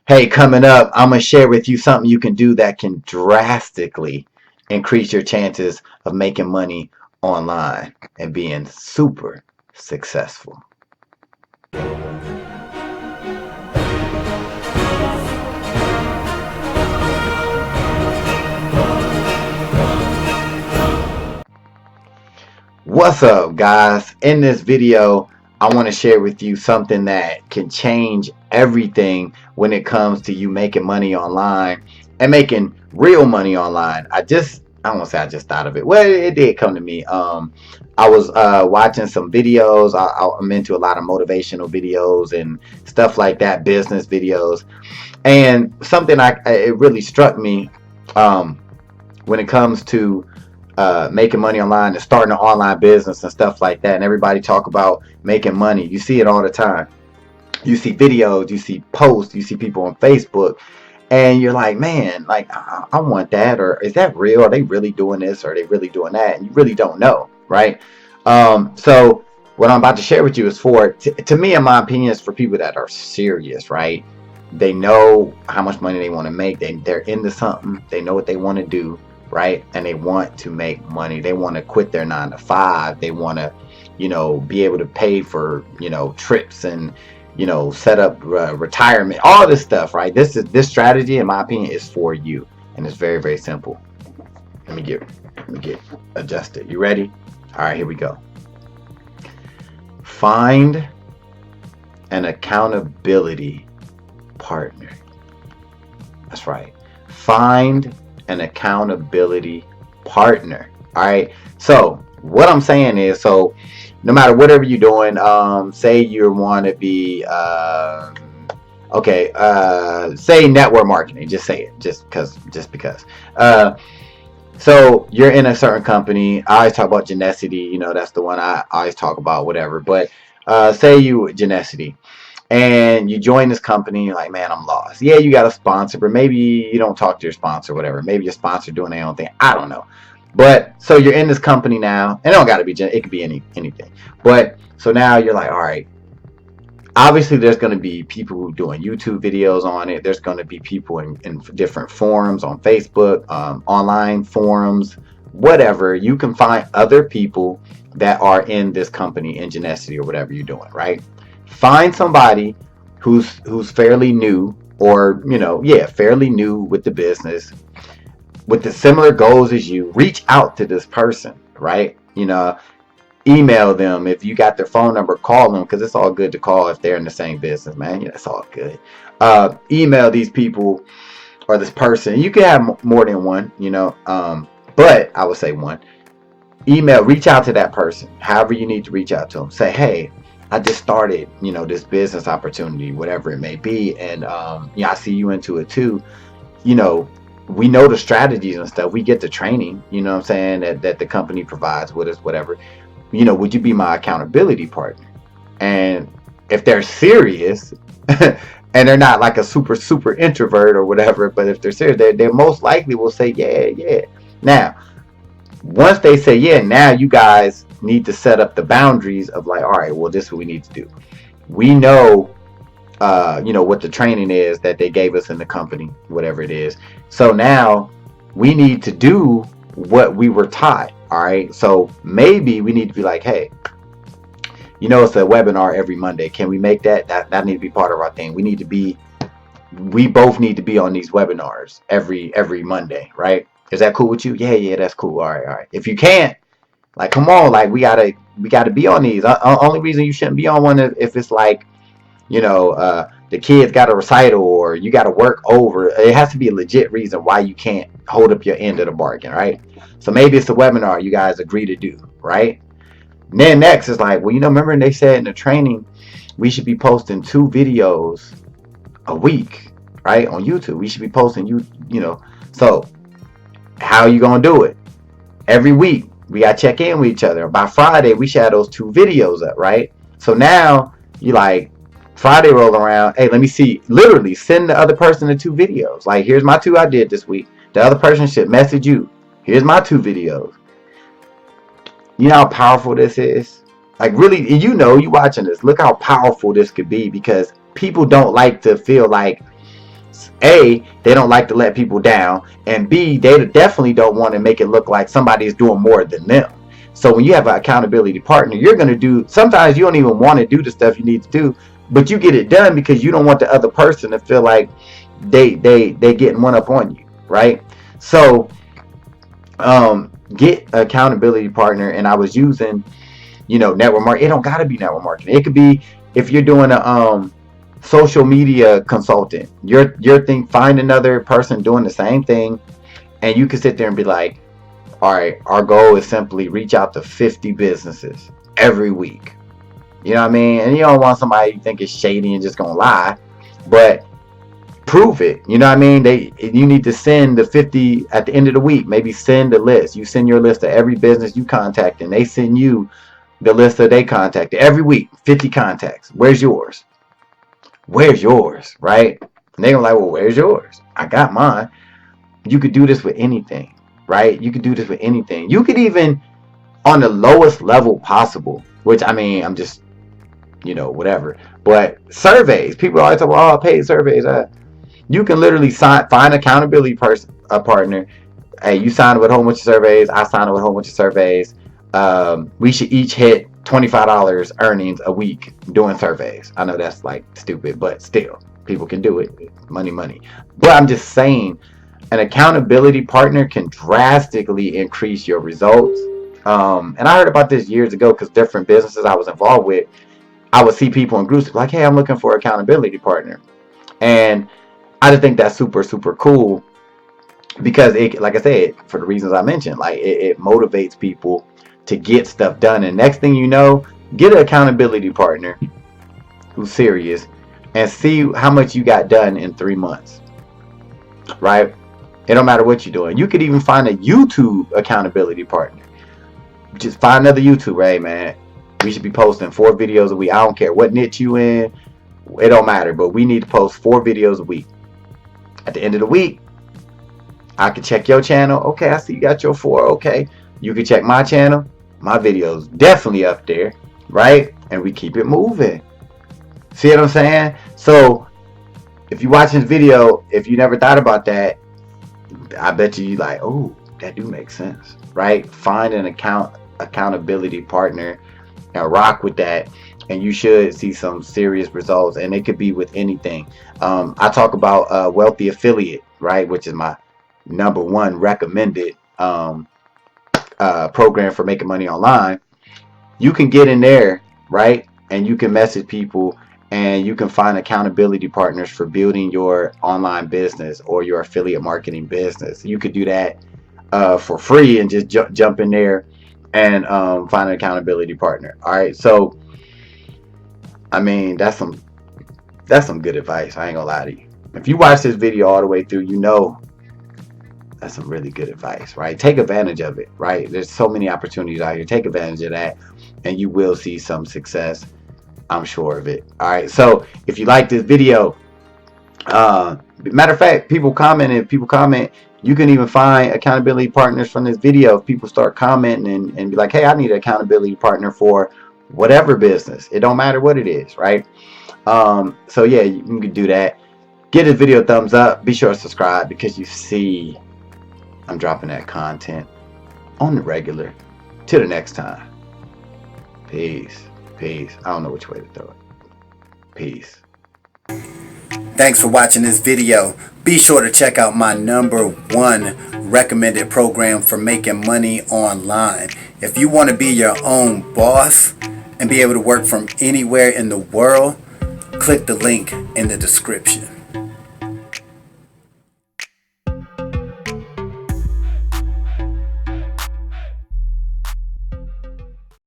Hey, coming up, I'm going to share with you something you can do that can drastically increase your chances of making money online and being super successful. What's up, guys? In this video, I want to share with you something that can change everything when it comes to you making money online and making real money online. I don't want to say I just thought of it. Well, it did come to me. I was watching some videos. I'm into a lot of motivational videos and stuff like that, business videos. And something it really struck me um, when it comes to making money online and starting an online business and stuff like that. And everybody talk about making money. You see it all the time. You see videos, you see posts, you see people on Facebook, and you're like, man, like I want that, or is that real? Are they really doing this? Or are they really doing that? And you really don't know, right? So what I'm about to share with you is to me, in my opinion, is for people that are serious, right? They know how much money they want to make. They're into something. They know what they want to do, right? And they want to make money. They want to quit their 9 to 5. They want to, be able to pay for, trips and, set up retirement, all this stuff, right? This strategy, in my opinion, is for you, and it's very, very simple. Let me get adjusted. You ready? All right, here we go. Find an accountability partner. That's right. Find an accountability partner. All right. So what I'm saying is, so no matter whatever you're doing, say you want to be, say network marketing. Just say it, just because. So you're in a certain company. I always talk about Genesity. That's the one I always talk about. Whatever. But say you Genesity, and you join this company, you're like, man, I'm lost. Yeah, you got a sponsor, but maybe you don't talk to your sponsor, whatever. Maybe your sponsor doing their own thing. I don't know. But so you're in this company now, and it don't got to be, it could be anything. But so now you're like, all right, obviously there's going to be people doing YouTube videos on it. There's going to be people in different forums on Facebook, online forums, whatever. You can find other people that are in this company in Genesity or whatever you're doing, right? Find somebody who's fairly new, or fairly new with the business, with the similar goals as you. Reach out to this person, right? Email them. If you got their phone number, call them, because it's all good to call if they're in the same business, man. It's all good. Email these people or this person. You can have more than one, but I would say one. Reach out to that person however you need to reach out to them. Say, hey, I just started this business opportunity, whatever it may be, and I see you into it too. We know the strategies and stuff. We get the training, what I'm saying, that the company provides with us, whatever. Would you be my accountability partner? And if they're serious and they're not like a super introvert or whatever, but if they're serious, they most likely will say, yeah. Now, once they say yeah, now you guys need to set up the boundaries of like, all right, well, this is what we need to do. We know what the training is that they gave us in the company, whatever it is. So now we need to do what we were taught. All right. So maybe we need to be like, hey, it's a webinar every Monday. Can we make that need to be part of our thing? We both need to be on these webinars every Monday, right? Is that cool with you? Yeah, that's cool. All right. If you can't, like, come on, like we gotta be on these. Only reason you shouldn't be on one if it's like, the kids got a recital or you got to work over. It has to be a legit reason why you can't hold up your end of the bargain, right? So maybe it's a webinar you guys agree to do, right? And then next is like, well, remember they said in the training we should be posting 2 videos a week, right? On YouTube. We should be posting So how are you gonna do it? Every week we gotta check in with each other. By Friday we should have those 2 videos up, right? So now you like, Friday roll around, hey, let me see. Literally send the other person the 2 videos. Like, here's my 2 I did this week. The other person should message you. Here's my 2 videos. You know how powerful this is? Like, really, you watching this. Look how powerful this could be, because people don't like to feel like, A, they don't like to let people down, and B, they definitely don't want to make it look like somebody is doing more than them. So when you have an accountability partner, you're going to do, sometimes you don't even want to do the stuff you need to do, but you get it done because you don't want the other person to feel like they getting one up on you, right? So get accountability partner. And I was using, network marketing. It don't gotta be network marketing. It could be, if you're doing a social media consultant, your thing, find another person doing the same thing, and you can sit there and be like, all right, our goal is simply reach out to 50 businesses every week. You know what I mean? And you don't want somebody you think is shady and just gonna lie, but prove it. You know what I mean? You need to send the 50 at the end of the week. Maybe send a list. You send your list to every business you contact, and they send you the list that they contacted every week. 50 contacts. Where's yours? Where's yours? Right? And they're like, well, where's yours? I got mine. You could do this with anything, right? You could do this with anything. You could even, on the lowest level possible, which, I mean, I'm just, whatever. But surveys, people always talk about, oh, paid surveys. You can literally find accountability a partner. Hey, you sign up with a whole bunch of surveys. I sign up with a whole bunch of surveys. We should each hit $25 earnings a week doing surveys. I know that's like stupid, but still, people can do it. Money, money. But I'm just saying, an accountability partner can drastically increase your results. And I heard about this years ago because different businesses I was involved with, I would see people in groups like, hey, I'm looking for an accountability partner. And I just think that's super, super cool because it, like I said, for the reasons I mentioned, like it motivates people to get stuff done. And next thing you know, get an accountability partner who's serious and see how much you got done in 3 months, right? It don't matter what you're doing. You could even find a YouTube accountability partner. Just find another YouTuber. Hey, man, we should be posting 4 videos a week. I don't care what niche you in. It don't matter, but we need to post 4 videos a week. At the end of the week, I can check your channel. Okay, I see you got your 4. Okay, you can check my channel. My video's definitely up there, right? And we keep it moving. See what I'm saying? So if you watch this video, if you never thought about that, I bet you like, oh, that do make sense, right? Find an accountability partner and rock with that, and you should see some serious results. And it could be with anything. I talk about Wealthy Affiliate, right, which is my #1 recommended program for making money online. You can get in there, right, and you can message people, and you can find accountability partners for building your online business or your affiliate marketing business. You could do that for free and just jump in there and find an accountability partner. All right, so I mean, that's some good advice. I ain't gonna lie to you. If you watch this video all the way through, that's some really good advice, right? Take advantage of it, right? There's so many opportunities out here. Take advantage of that, and you will see some success. I'm sure of it. All right. So if you like this video, matter of fact, people comment. If people comment, you can even find accountability partners from this video. If people start commenting and be like, hey, I need an accountability partner for whatever business. It don't matter what it is, right? So yeah, you can do that. Give this video a thumbs up. Be sure to subscribe because you see I'm dropping that content on the regular. Till the next time. Peace. Peace. I don't know which way to throw it. Peace. Thanks for watching this video. Be sure to check out my #1 recommended program for making money online. If you want to be your own boss and be able to work from anywhere in the world, click the link in the description.